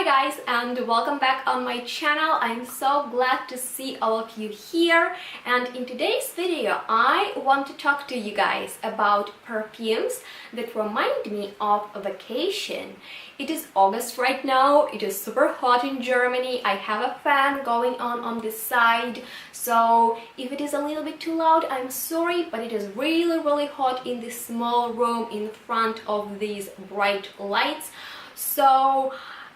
Hi guys, and welcome back on my channel. I'm so glad to see all of you here, and in today's video I want to talk to you guys about perfumes that remind me of a vacation. It is August right now, it is super hot in Germany, I have a fan going on this side, so if it is a little bit too loud, I'm sorry, but it is really hot in this small room in front of these bright lights. So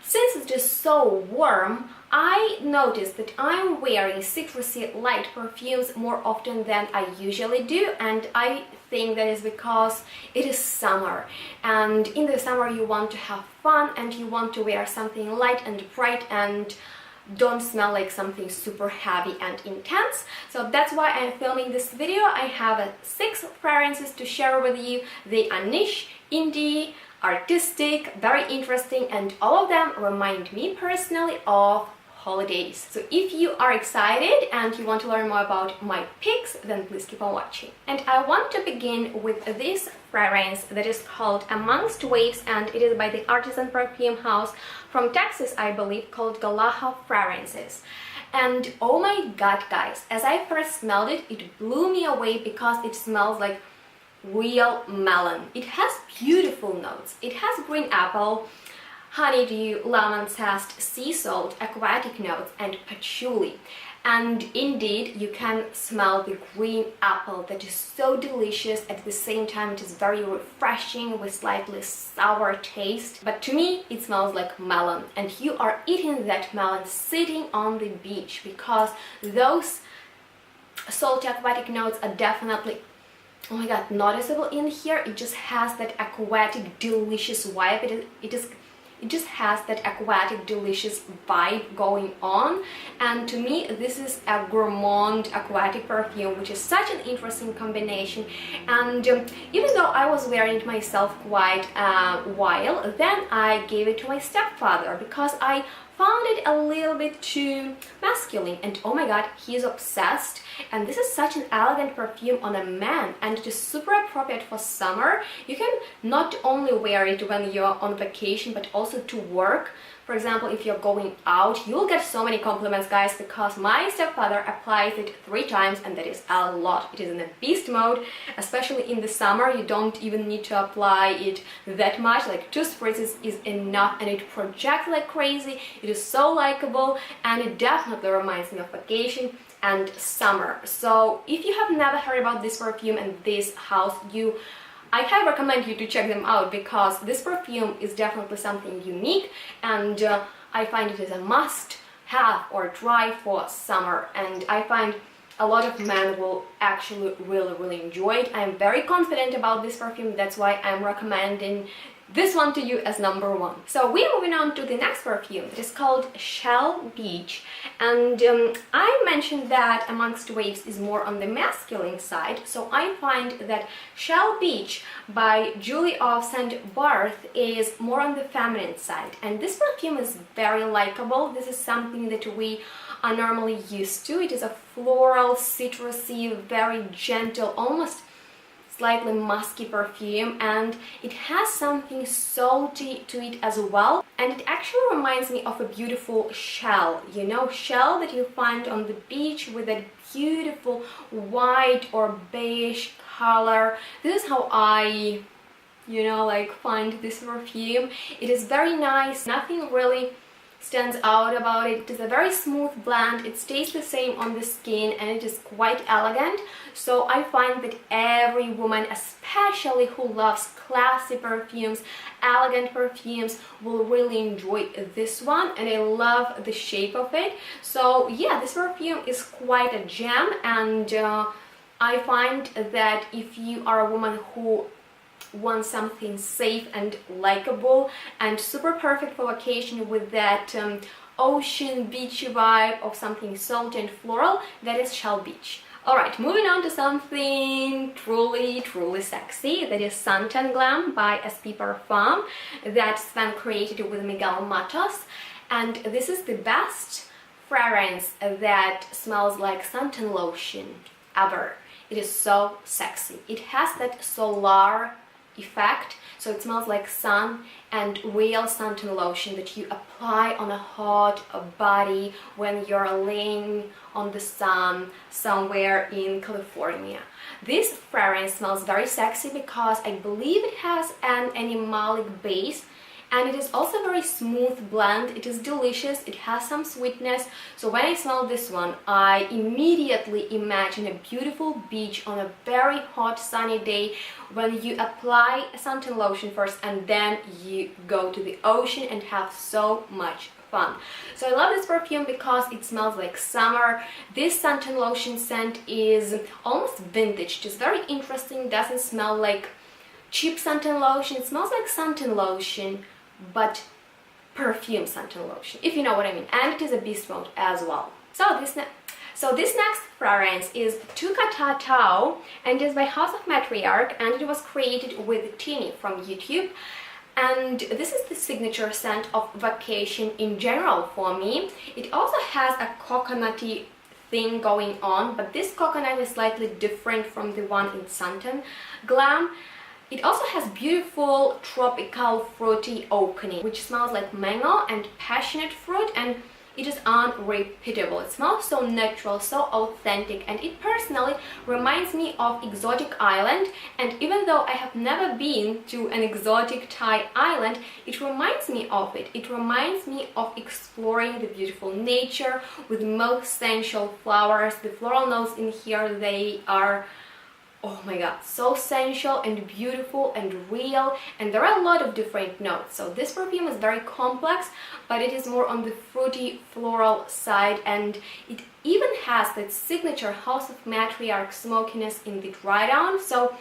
since it's just so warm, I noticed that I'm wearing citrusy light perfumes more often than I usually do, and I think that is because it is summer, and in the summer you want to have fun and you want to wear something light and bright and don't smell like something super heavy and intense. So that's why I'm filming this video. I have 6 fragrances to share with you. They are niche, indie, artistic, very interesting, and all of them remind me personally of holidays. So if you are excited and you want to learn more about my picks, then please keep on watching. And I want to begin with this fragrance that is called Amongst Waves, and it is by the artisan perfume house from Texas, I believe, called Gallagher Fragrances. And oh my god guys, as I first smelled it, it blew me away because it smells like real melon. It has beautiful notes. It has green apple, honeydew, lemon zest, sea salt, aquatic notes, and patchouli. And indeed, you can smell the green apple that is so delicious. At the same time, it is very refreshing with slightly sour taste. But to me, it smells like melon. And you are eating that melon sitting on the beach, because those salty aquatic notes are definitely, oh my god, noticeable in here. It just has that aquatic delicious vibe. It just has that aquatic delicious vibe going on, and to me this is a gourmand aquatic perfume, which is such an interesting combination. And even though I was wearing it myself quite a while, then I gave it to my stepfather because I found it a little bit too masculine, and oh my god, he is obsessed. And this is such an elegant perfume on a man, and it is super appropriate for summer. You can not only wear it when you're on vacation, but also to work. For example, if you're going out, you'll get so many compliments, guys, because my stepfather applies it 3 times, and that is a lot. It is in a beast mode, especially in the summer. You don't even need to apply it that much, like 2 spritzes is enough, and it projects like crazy. It is so likable, and it definitely reminds me of vacation and summer. So if you have never heard about this perfume and this house, I highly recommend you to check them out, because this perfume is definitely something unique, and I find it is a must have or try for summer, and I find a lot of men will actually really enjoy it. I'm very confident about this perfume, that's why I'm recommending this one to you as #1. So we're moving on to the next perfume. It is called Shell Beach, and I mentioned that Amongst Waves is more on the masculine side, so I find that Shell Beach by Julie of St. Barth is more on the feminine side, and this perfume is very likable. This is something that we are normally used to. It is a floral, citrusy, very gentle, almost slightly musky perfume, and it has something salty to it as well, and it actually reminds me of a beautiful shell, you know, shell that you find on the beach with that beautiful white or beige color. This is how I, you know, like find this perfume. It is very nice, nothing really stands out about it. It is a very smooth blend, it stays the same on the skin, and it is quite elegant. So I find that every woman, especially who loves classy perfumes, elegant perfumes, will really enjoy this one, and I love the shape of it. So yeah, this perfume is quite a gem, and I find that if you are a woman who want something safe and likable and super perfect for vacation with that ocean beachy vibe of something salty and floral, that is Shell Beach. Alright, moving on to something truly sexy, that is Suntan Glam by SP Parfums, that Sven created with Miguel Matos, and this is the best fragrance that smells like suntan lotion ever. It is so sexy. It has that solar effect. So it smells like sun and real suntan lotion that you apply on a hot body when you're laying on the sun somewhere in California. This fragrance smells very sexy because I believe it has an animalic base, and it is also a very smooth blend. It is delicious, it has some sweetness. So when I smell this one, I immediately imagine a beautiful beach on a very hot sunny day when you apply a suntan lotion first and then you go to the ocean and have so much fun. So I love this perfume because it smells like summer. This suntan lotion scent is almost vintage, just very interesting, doesn't smell like cheap suntan lotion. It smells like suntan lotion, but perfume suntan lotion, if you know what I mean. And it is a beast mode as well. So this next fragrance is Toukka Ta Tao, and it is by House of Matriarch, and it was created with Tini from YouTube. And this is the signature scent of Vacation in general for me. It also has a coconutty thing going on, but this coconut is slightly different from the one in Suntan Glam. It also has beautiful tropical fruity opening, which smells like mango and passionate fruit, and it is unrepeatable. It smells so natural, so authentic, and it personally reminds me of exotic island. And even though I have never been to an exotic Thai island, it reminds me of it. It reminds me of exploring the beautiful nature with most sensual flowers. The floral notes in here, they are, oh my god, so sensual and beautiful and real, and there are a lot of different notes. So this perfume is very complex, but it is more on the fruity floral side, and it even has that signature House of Matriarch smokiness in the dry down. So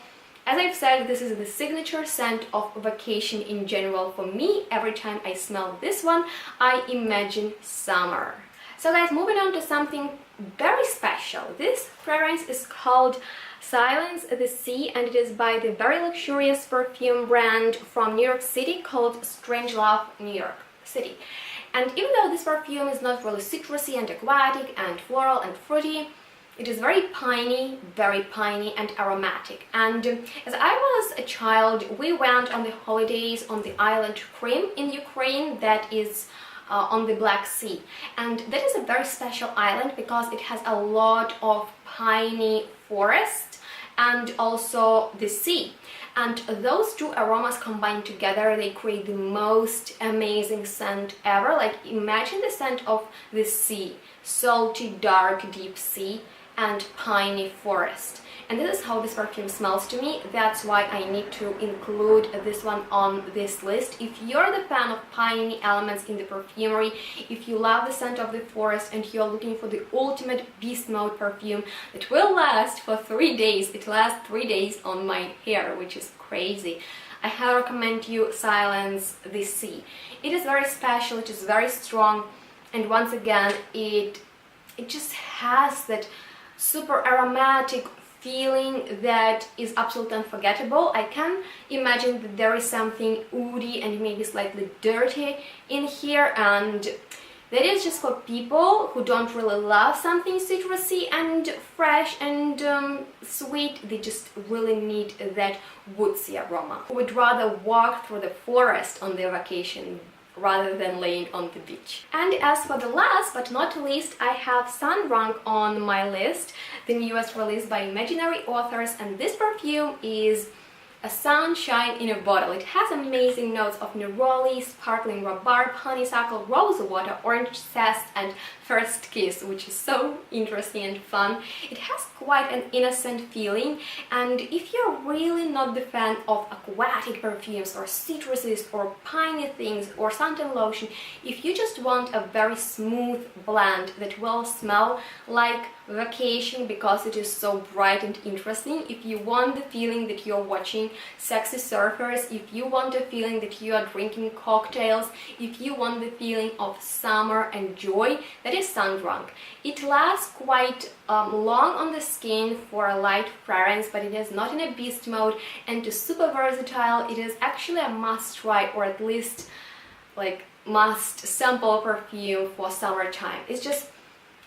as I've said, this is the signature scent of Vacation in general for me. Every time I smell this one, I imagine summer. So guys, moving on to something very special. This fragrance is called Silence the Sea, and it is by the very luxurious perfume brand from New York City called Strangelove NYC. And even though this perfume is not really citrusy and aquatic and floral and fruity, it is very piney and aromatic. And as I was a child, we went on the holidays on the island Krim in Ukraine, that is on the Black Sea, and that is a very special island because it has a lot of piney forest and also the sea, and those two aromas combined together, they create the most amazing scent ever. Like, imagine the scent of the sea, salty, dark, deep sea and piney forest. And this is how this perfume smells to me. That's why I need to include this one on this list. If you're the fan of piney elements in the perfumery, if you love the scent of the forest and you're looking for the ultimate beast mode perfume that will last for 3 days, it lasts 3 days on my hair, which is crazy, I highly recommend you Silence the Sea. It is very special, it is very strong, and once again, it just has that super aromatic feeling that is absolutely unforgettable. I can imagine that there is something woody and maybe slightly dirty in here, and that is just for people who don't really love something citrusy and fresh and sweet. They just really need that woodsy aroma. Who would rather walk through the forest on their vacation rather than laying on the beach. And as for the last but not least, I have Sundrunk on my list, the newest release by Imaginary Authors, and this perfume is a sunshine in a bottle. It has amazing notes of neroli, sparkling rhubarb, honeysuckle, rose water, orange zest and first kiss, which is so interesting and fun. It has quite an innocent feeling, and if you're really not the fan of aquatic perfumes or citruses or piney things or suntan lotion, if you just want a very smooth blend that will smell like vacation because it is so bright and interesting, if you want the feeling that you're watching Sexy Surfers, if you want the feeling that you are drinking cocktails, if you want the feeling of summer and joy, that is Sundrunk. It lasts quite long on the skin for a light fragrance, but it is not in a beast mode, and it is super versatile. It is actually a must try, or at least like must sample perfume for summertime. It's just,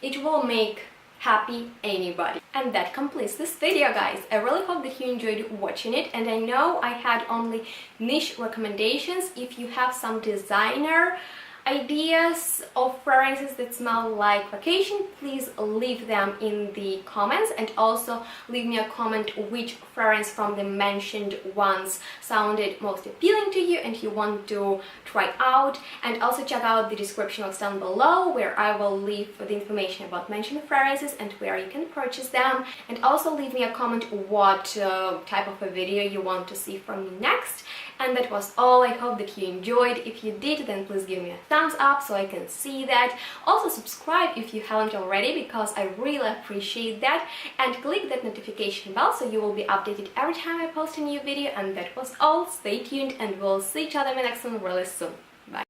it will make happy anybody. And that completes this video, guys. I really hope that you enjoyed watching it, and I know I had only niche recommendations. If you have some designer ideas of fragrances that smell like vacation, please leave them in the comments, and also leave me a comment which fragrance from the mentioned ones sounded most appealing to you and you want to try out. And also check out the description box down below, where I will leave the information about mentioned fragrances and where you can purchase them. And also leave me a comment what type of a video you want to see from me next. And that was all. I hope that you enjoyed. If you did, then please give me a thumbs up so I can see that. Also subscribe if you haven't already, because I really appreciate that. And click that notification bell so you will be updated every time I post a new video. And that was all. Stay tuned and we'll see each other in the next one really soon.